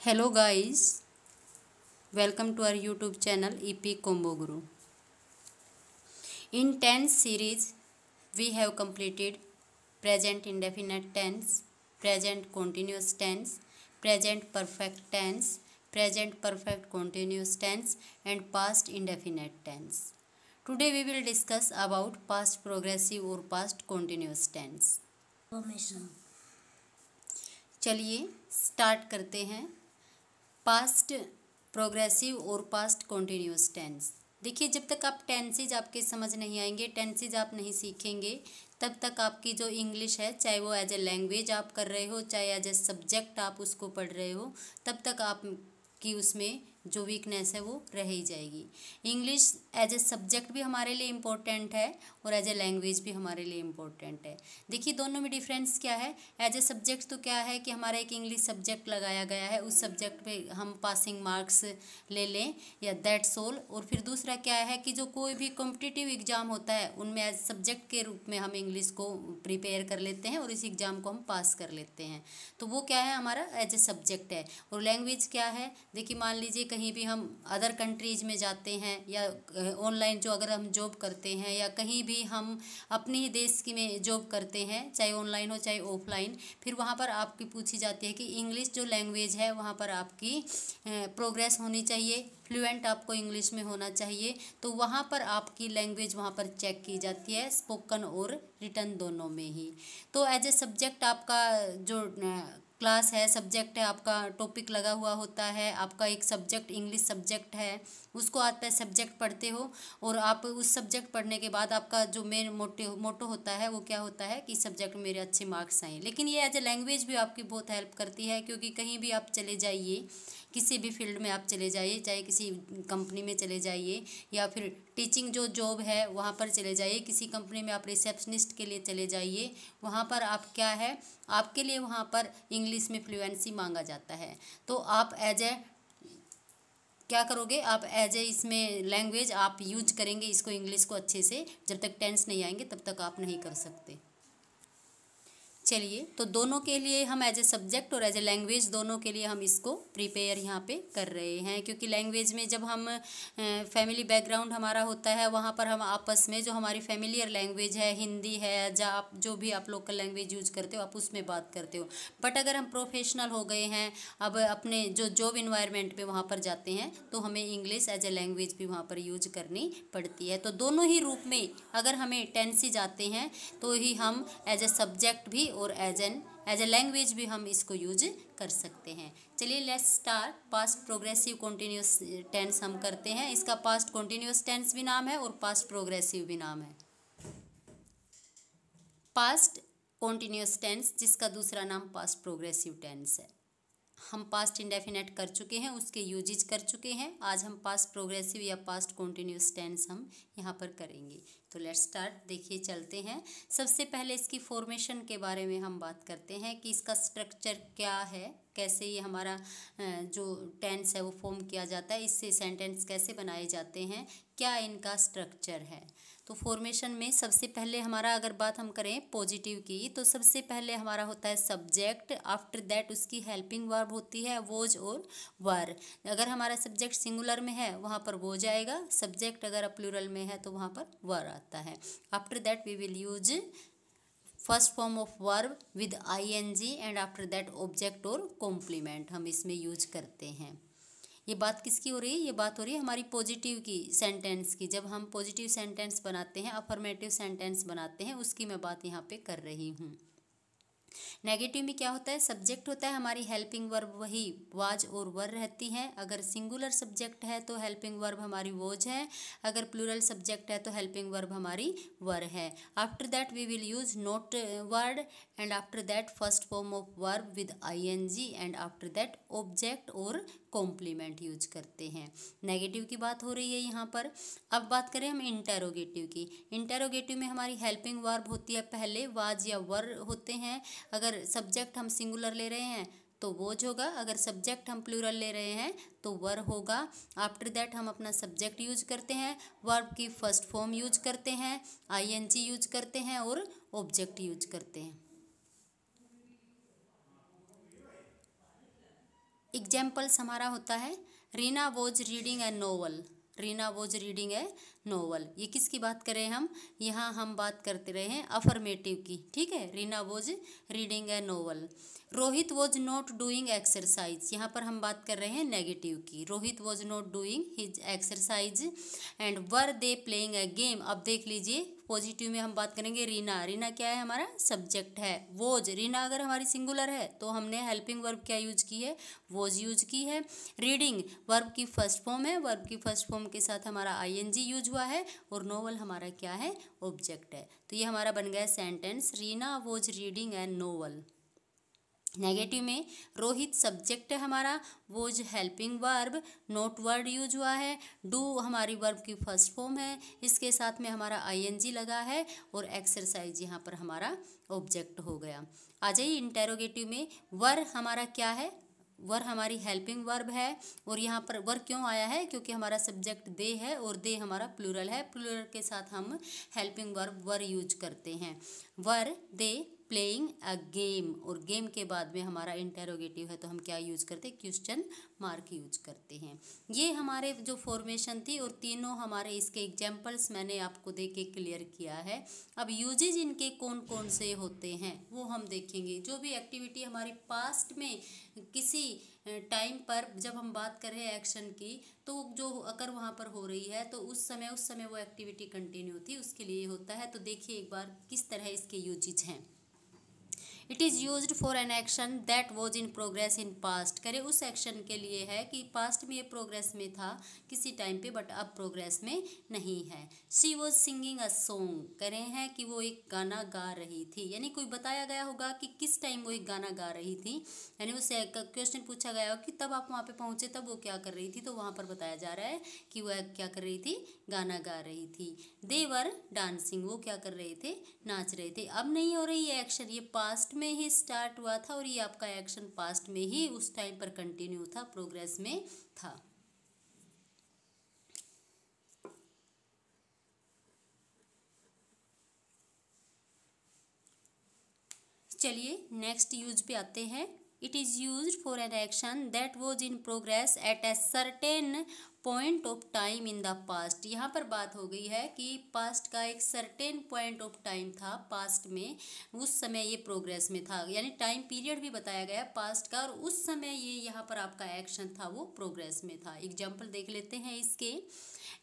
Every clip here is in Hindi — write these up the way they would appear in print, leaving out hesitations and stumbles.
Hello guys, welcome to our YouTube channel EP Combo Guru. In tense series, we have completed present indefinite tense, present continuous tense, present perfect tense, present perfect continuous tense and past indefinite tense. Today we will discuss about past progressive or past continuous tense. चलिए स्टार्ट करते हैं। पास्ट प्रोग्रेसिव और पास्ट कॉन्टिन्यूस टेंस। देखिए, जब तक आप टेंसेज आपके समझ नहीं आएंगे, टेंसेज आप नहीं सीखेंगे, तब तक आपकी जो इंग्लिश है, चाहे वो एज ए लैंग्वेज आप कर रहे हो, चाहे एज ए सब्जेक्ट आप उसको पढ़ रहे हो, तब तक आपकी उसमें जो वीकनेस है वो रह ही जाएगी। इंग्लिश एज ए सब्जेक्ट भी हमारे लिए इम्पोर्टेंट है और एज ए लैंग्वेज भी हमारे लिए इम्पोर्टेंट है। देखिए, दोनों में डिफरेंस क्या है। एज ए सब्जेक्ट तो क्या है कि हमारा एक इंग्लिश सब्जेक्ट लगाया गया है, उस सब्जेक्ट पे हम पासिंग मार्क्स ले लें या दैट्स ऑल। और फिर दूसरा क्या है कि जो कोई भी कॉम्पिटिटिव एग्ज़ाम होता है उनमें एज सब्जेक्ट के रूप में हम इंग्लिश को प्रिपेयर कर लेते हैं और इस एग्ज़ाम को हम पास कर लेते हैं, तो वो क्या है, हमारा एज ए सब्जेक्ट है। और लैंग्वेज क्या है, देखिए मान लीजिए कहीं भी हम अदर कंट्रीज़ में जाते हैं या ऑनलाइन जो अगर हम जॉब करते हैं या कहीं भी हम अपने ही देश की में जॉब करते हैं, चाहे ऑनलाइन हो चाहे ऑफलाइन, फिर वहाँ पर आपकी पूछी जाती है कि इंग्लिश जो लैंग्वेज है वहाँ पर आपकी प्रोग्रेस होनी चाहिए, फ्लुएंट आपको इंग्लिश में होना चाहिए। तो वहाँ पर आपकी लैंग्वेज वहाँ पर चेक की जाती है, स्पोकन और रिटन दोनों में ही। तो एज ए सब्जेक्ट आपका जो क्लास है, सब्जेक्ट है, आपका टॉपिक लगा हुआ होता है, आपका एक सब्जेक्ट इंग्लिश सब्जेक्ट है, उसको आप सब्जेक्ट पढ़ते हो और आप उस सब्जेक्ट पढ़ने के बाद आपका जो मेन मोटो होता है वो क्या होता है कि सब्जेक्ट में मेरे अच्छे मार्क्स आए। लेकिन ये एज ए लैंग्वेज भी आपकी बहुत हेल्प करती है, क्योंकि कहीं भी आप चले जाइए, किसी भी फील्ड में आप चले जाइए, चाहे किसी कंपनी में चले जाइए या फिर टीचिंग जो जॉब है वहाँ पर चले जाइए, किसी कंपनी में आप रिसेप्शनिस्ट के लिए चले जाइए, वहाँ पर आप क्या है, आपके लिए वहाँ पर इंग्लिश में फ्लुएंसी मांगा जाता है। तो आप एज ए क्या करोगे, आप एज ए इसमें लैंग्वेज आप यूज करेंगे इसको, इंग्लिश को अच्छे से। जब तक टेंस नहीं आएंगे तब तक आप नहीं कर सकते। चलिए, तो दोनों के लिए हम एज ए सब्जेक्ट और एज ए लैंग्वेज दोनों के लिए हम इसको प्रिपेयर यहाँ पे कर रहे हैं, क्योंकि लैंग्वेज में जब हम फैमिली बैकग्राउंड हमारा होता है वहाँ पर हम आपस में जो हमारी फैमिलियर लैंग्वेज है, हिंदी है, आप जो भी आप लोकल लैंग्वेज यूज करते हो आप उसमें बात करते हो। बट अगर हम प्रोफेशनल हो गए हैं, अब अपने जो जॉब इन्वायरमेंट में वहाँ पर जाते हैं, तो हमें इंग्लिश एज ए लैंग्वेज भी वहाँ पर यूज करनी पड़ती है। तो दोनों ही रूप में अगर हमें टेंसेज आते हैं तो ही हम एज ए सब्जेक्ट भी और एज ए लैंग्वेज भी हम इसको यूज कर सकते हैं। चलिए let's start. Past progressive continuous tense हम करते हैं। इसका पास्ट कॉन्टिन्यूस टेंस भी नाम है और पास्ट प्रोग्रेसिव भी नाम है। पास्ट कॉन्टिन्यूस टेंस, जिसका दूसरा नाम पास्ट प्रोग्रेसिव टेंस है। हम पास्ट इंडेफिनेट कर चुके हैं, उसके यूजेज कर चुके हैं। आज हम पास्ट प्रोग्रेसिव या पास्ट कॉन्टिन्यूस टेंस हम यहाँ पर करेंगे। तो लेट्स स्टार्ट। देखिए चलते हैं। सबसे पहले इसकी फॉर्मेशन के बारे में हम बात करते हैं कि इसका स्ट्रक्चर क्या है, कैसे ये हमारा जो टेंस है वो फॉर्म किया जाता है, इससे सेंटेंस कैसे बनाए जाते हैं, क्या इनका स्ट्रक्चर है। तो फॉर्मेशन में सबसे पहले हमारा अगर बात हम करें पॉजिटिव की, तो सबसे पहले हमारा होता है सब्जेक्ट। आफ्टर दैट उसकी हेल्पिंग वर्ब होती है वोज और वर। अगर हमारा सब्जेक्ट सिंगुलर में है वहाँ पर वोज आएगा, सब्जेक्ट अगर प्लूरल में है तो वहाँ पर वर आता है। After that we will use first form of verb with ing and after that object और कॉम्प्लीमेंट हम इसमें यूज करते हैं। ये बात किसकी हो रही है, ये बात हो रही है हमारी पॉजिटिव की, सेंटेंस की। जब हम पॉजिटिव सेंटेंस बनाते हैं, अफर्मेटिव सेंटेंस बनाते हैं, उसकी मैं बात यहाँ पे कर रही हूँ। नेगेटिव में क्या होता है, सब्जेक्ट होता है, हमारी हेल्पिंग वर्ब वही वाज और वर रहती हैं। अगर सिंगुलर सब्जेक्ट है तो हेल्पिंग वर्ब हमारी वोज है, अगर प्लूरल सब्जेक्ट है तो हेल्पिंग वर्ब हमारी वर है। After that we will use not word and after that first form of verb with ing and after that object और कॉम्प्लीमेंट यूज करते हैं। नेगेटिव की बात हो रही है यहाँ पर। अब बात करें हम इंटेरोगेटिव की। इंटेरोगेटिव में हमारी हेल्पिंग वर्ब होती है पहले, वाज या वर होते हैं। अगर सब्जेक्ट हम सिंगुलर ले रहे हैं तो वोज होगा, अगर सब्जेक्ट हम प्लूरल ले रहे हैं तो वर होगा। आफ्टर दैट हम अपना सब्जेक्ट यूज करते हैं, वर्ब की फर्स्ट फॉर्म यूज करते हैं, ing यूज करते हैं और ऑब्जेक्ट यूज करते हैं। एग्जाम्पल्स हमारा होता है Reena was reading A novel, Reena was reading A novel. ये किसकी बात करें हम, यहाँ हम बात करते रहे हैं अफर्मेटिव की, ठीक है। Reena was reading A novel. Rohit was not doing exercise, यहाँ पर हम बात कर रहे हैं नेगेटिव की। Rohit was not doing his exercise. And were they playing a game. अब देख लीजिए पॉजिटिव में हम बात करेंगे रीना, रीना क्या है हमारा सब्जेक्ट है। वॉज, रीना अगर हमारी सिंगुलर है तो हमने हेल्पिंग वर्ब क्या यूज की है, वॉज यूज की है। रीडिंग वर्ब की फर्स्ट फॉर्म है, वर्ब की फर्स्ट फॉर्म के साथ हमारा आईएनजी यूज हुआ है, और नोवेल हमारा क्या है, ऑब्जेक्ट है। तो ये हमारा बन गया sentence, Reena was reading A novel. Negative में रोहित सब्जेक्ट है हमारा, was helping verb, note word use हुआ है, डू हमारी वर्ब की फर्स्ट फॉर्म है, इसके साथ में हमारा आईएनजी लगा है, और एक्सरसाइज यहाँ पर हमारा ऑब्जेक्ट हो गया। आ जाइए इंटेरोगेटिव में, वर हमारा क्या है, वर हमारी हेल्पिंग वर्ब है, और यहाँ पर वर क्यों आया है, क्योंकि हमारा सब्जेक्ट दे है और दे हमारा प्लूरल है, प्लूरल के साथ हम हेल्पिंग वर्ब वर यूज करते हैं। वर दे प्लेइंग अ गेम, और गेम के बाद में हमारा इंटेरोगेटिव है तो हम क्या यूज करते हैं, क्वेश्चन मार्क यूज करते हैं। ये हमारे जो फॉर्मेशन थी, और तीनों हमारे इसके एग्जाम्पल्स मैंने आपको दे के क्लियर किया है। अब यूजेज इनके कौन कौन से होते हैं वो हम देखेंगे। जो भी एक्टिविटी हमारी पास्ट में किसी टाइम पर जब हम बात कर रहे हैं एक्शन की, तो जो अगर वहाँ पर हो रही है तो उस समय वो एक्टिविटी कंटिन्यू थी, उसके लिए होता है। तो देखिए एक बार किस तरह इसके यूजेज हैं। It is used for an action that was in progress in past, करे उस एक्शन के लिए है कि पास्ट में ये प्रोग्रेस में था किसी टाइम पे, बट अब प्रोग्रेस में नहीं है। She was singing a song, करे हैं कि वो एक गाना गा रही थी, यानी कोई बताया गया होगा कि किस टाइम वो एक गाना गा रही थी, यानी उससे क्वेश्चन पूछा गया हो कि तब आप वहाँ पे पहुँचे तब वो क्या कर रही थी, तो वहाँ पर बताया जा रहा है कि वह क्या कर रही थी, गाना गा रही थी। दे वर डांसिंग, वो क्या कर रहे थे, नाच रहे थे। अब नहीं हो रही है एक्शन, ये पास्ट में ही स्टार्ट हुआ था, और ये आपका एक्शन पास्ट में ही उस टाइम पर कंटिन्यू था, प्रोग्रेस में था। चलिए नेक्स्ट यूज पे आते हैं। It is used for an action that was in progress eight a certain point of time in the past. यहाँ पर बात हो गई है कि पास्ट का एक सर्टेन पॉइंट ऑफ टाइम था पास्ट में, उस समय ये प्रोग्रेस में था, यानी टाइम पीरियड भी बताया गया पास्ट का, और उस समय ये यहाँ पर आपका एक्शन था वो प्रोग्रेस में था। एग्जाम्पल देख लेते हैं इसके।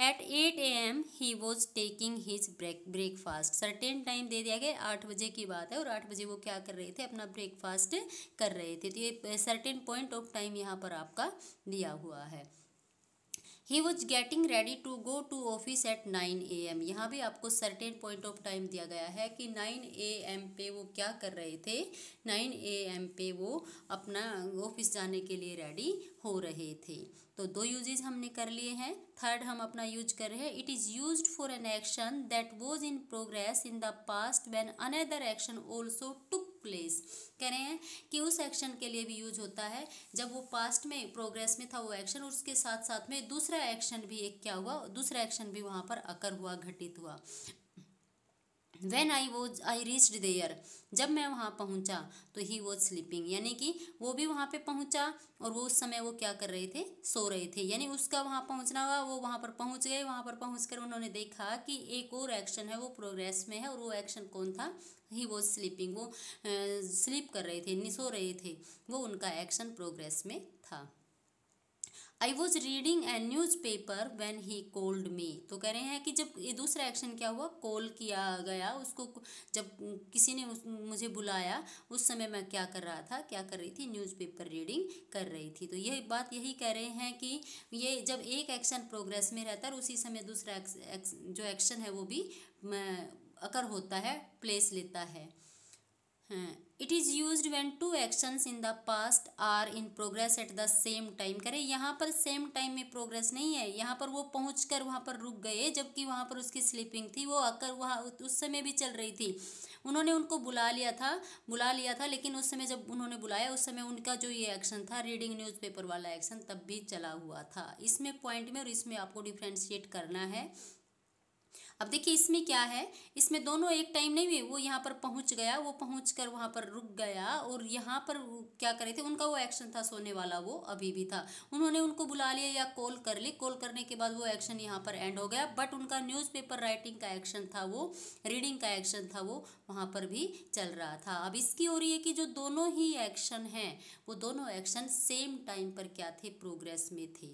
At 8 AM he was taking his breakfast, certain time दे दिया गया, 8 बजे की बात है, और 8 बजे वो क्या कर रहे थे, अपना ब्रेकफास्ट कर रहे थे। तो ये सर्टेन पॉइंट ऑफ टाइम यहाँ पर आपका दिया हुआ है। He was getting ready to go to office at 9 AM, यहाँ भी आपको सर्टेन पॉइंट ऑफ टाइम दिया गया है कि 9 AM पे वो क्या कर रहे थे, 9 AM पे वो अपना ऑफिस जाने के लिए रेडी हो रहे थे। तो दो यूजेस हमने कर लिए हैं। थर्ड हम अपना यूज कर रहे हैं, it is used for an action that was in progress in the past when another action also took place. कह रहे हैं कि उस एक्शन के लिए भी यूज होता है जब वो पास्ट में प्रोग्रेस में था वो एक्शन, और उसके साथ साथ में दूसरा एक्शन भी एक क्या हुआ, दूसरा एक्शन भी वहाँ पर अकर हुआ, घटित हुआ। When I reached there, जब मैं वहाँ पहुँचा तो he was sleeping, यानी कि वो भी वहाँ पे पहुँचा और वो उस समय वो क्या कर रहे थे, सो रहे थे, यानी उसका वहाँ पहुँचना हुआ, वो वहाँ पर पहुँच गए। वहाँ पर पहुँच कर उन्होंने देखा कि एक और एक्शन है वो प्रोग्रेस में है, और वो एक्शन कौन था, ही वॉज स्लीपिंग, वो स्लीप कर रहे थे, सो रहे थे, वो उनका एक्शन प्रोग्रेस में था। I was reading A news paper when he called me, तो कह रहे हैं कि जब ये दूसरा एक्शन क्या हुआ, कॉल किया गया उसको, जब किसी ने मुझे बुलाया उस समय मैं क्या कर रहा था, क्या कर रही थी, न्यूज़पेपर रीडिंग कर रही थी। तो यही बात यही कह रहे हैं कि ये जब एक एक्शन प्रोग्रेस में रहता है और उसी समय दूसरा जो एक्शन है वो भी अकर होता है, प्लेस लेता है। It is used when two actions in the past are in progress at the same time. करें यहाँ पर सेम टाइम में प्रोग्रेस नहीं है, यहाँ पर वो पहुँचकर वहाँ पर रुक गए, जबकि वहाँ पर उसकी स्लीपिंग थी, वो आकर वहाँ उस समय भी चल रही थी। उन्होंने उनको बुला लिया था, लेकिन उस समय जब उन्होंने बुलाया उस समय उनका जो ये एक्शन था रीडिंग न्यूज़पेपर वाला एक्शन तब भी चला हुआ था। इसमें पॉइंट में और इसमें आपको डिफ्रेंशिएट करना है। अब देखिए इसमें क्या है, इसमें दोनों एक टाइम नहीं हुए, वो यहाँ पर पहुँच गया, वो पहुँच कर वहाँ पर रुक गया, और यहाँ पर क्या करे थे, उनका वो एक्शन था सोने वाला, वो अभी भी था, उन्होंने उनको बुला लिया या कॉल कर ली, कॉल करने के बाद वो एक्शन यहाँ पर एंड हो गया, बट उनका न्यूज़पेपर राइटिंग का एक्शन था, वो रीडिंग का एक्शन था, वो वहाँ पर भी चल रहा था। अब इसकी हो रही है कि जो दोनों ही एक्शन हैं वो दोनों एक्शन सेम टाइम पर क्या थे, प्रोग्रेस में थे।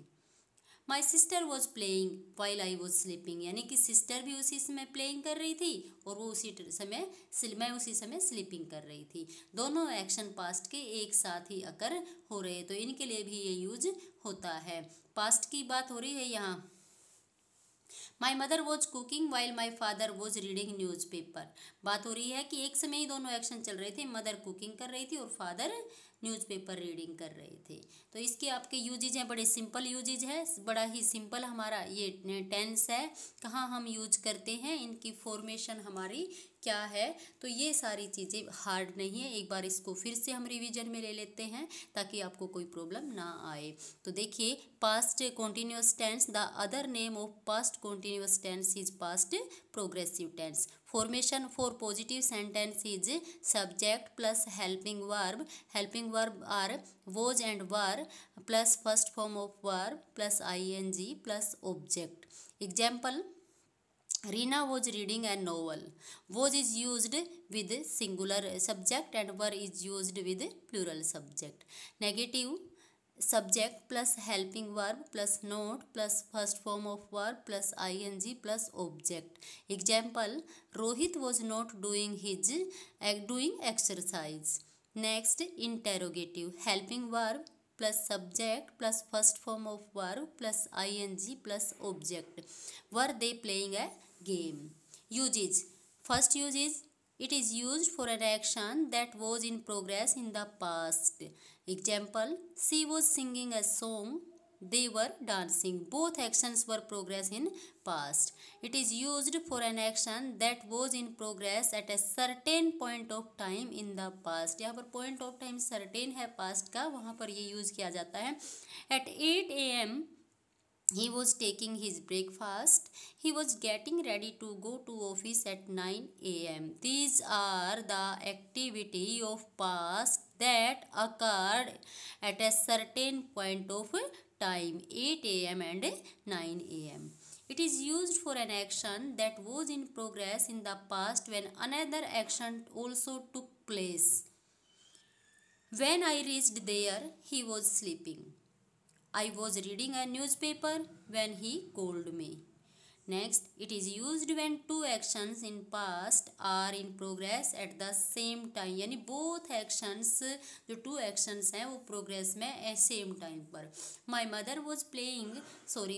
My sister was playing while I was sleeping, यानी कि सिस्टर भी उसी समय प्लेइंग कर रही थी और वो उसी समय मैं उसी समय स्लीपिंग कर रही थी। दोनों एक्शन पास्ट के एक साथ ही अकर हो रहे, तो इनके लिए भी ये यूज होता है। पास्ट की बात हो रही है यहाँ। My mother was cooking while my father was reading news paper. बात हो रही है कि एक समय ही दोनों एक्शन चल रहे थे, मदर कुकिंग कर रही थी और फादर न्यूज़पेपर रीडिंग कर रहे थे। तो इसके आपके यूजेज हैं, बड़े सिंपल यूजेज है, बड़ा ही सिंपल हमारा ये टेंस है। कहाँ हम यूज करते हैं, इनकी फॉर्मेशन हमारी क्या है, तो ये सारी चीज़ें हार्ड नहीं है। एक बार इसको फिर से हम रिवीजन में ले लेते हैं ताकि आपको कोई प्रॉब्लम ना आए। तो देखिए, past continuous tense, the other name of past continuous tense is past progressive tense. Formation for positive sentence is subject plus helping verb. Helping verb are was and were plus first form of verb plus ing plus object. Example, Rina was reading a novel. Was is used with singular subject and were is used with plural subject. Negative, subject plus helping verb plus note plus first form of verb plus ing plus object. Example, Rohit was not doing doing exercise. Next, interrogative, helping verb plus subject plus first form of verb plus ing plus object. Were they playing a game? Uses. First use is, it is used for an action that was in progress in the past. Example, she was singing a song, they were dancing. Both actions were progress in past. It is used for an action that was in progress at a certain point of time in the past. यहाँ पर point of time certain है past का, वहाँ पर ये use किया जाता है। At 8 AM he was taking his breakfast. He was getting ready to go to office at 9 AM. These are the activity of past that occurred at a certain point of time, 8 AM and 9 AM. It is used for an action that was in progress in the past when another action also took place. When I reached there, he was sleeping. I was reading a newspaper when he called me. Next, it is used when two actions in past are in progress at the same time, यानी both actions, जो two actions हैं वो progress में same time पर। My mother was playing,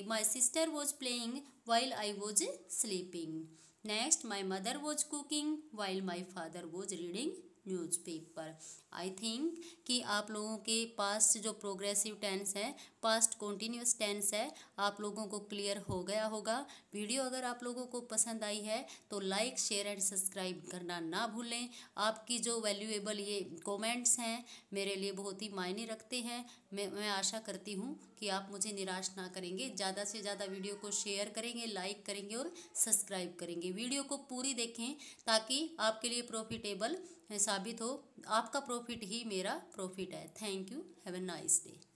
my sister was playing while I was sleeping. Next, my mother was cooking while my father was reading newspaper. I think कि आप लोगों के पास्ट जो प्रोग्रेसिव टेंस है, पास्ट कॉन्टिन्यूस टेंस है, आप लोगों को क्लियर हो गया होगा। वीडियो अगर आप लोगों को पसंद आई है तो लाइक शेयर एंड सब्सक्राइब करना ना भूलें। आपकी जो वैल्यूएबल ये कमेंट्स हैं मेरे लिए बहुत ही मायने रखते हैं। मैं आशा करती हूँ कि आप मुझे निराश ना करेंगे, ज़्यादा से ज़्यादा वीडियो को शेयर करेंगे, लाइक करेंगे और सब्सक्राइब करेंगे। वीडियो को पूरी देखें ताकि आपके लिए प्रॉफिटेबल साबित हो। आपका प्रॉफिट ही मेरा प्रॉफिट है। Thank you, have a nice day.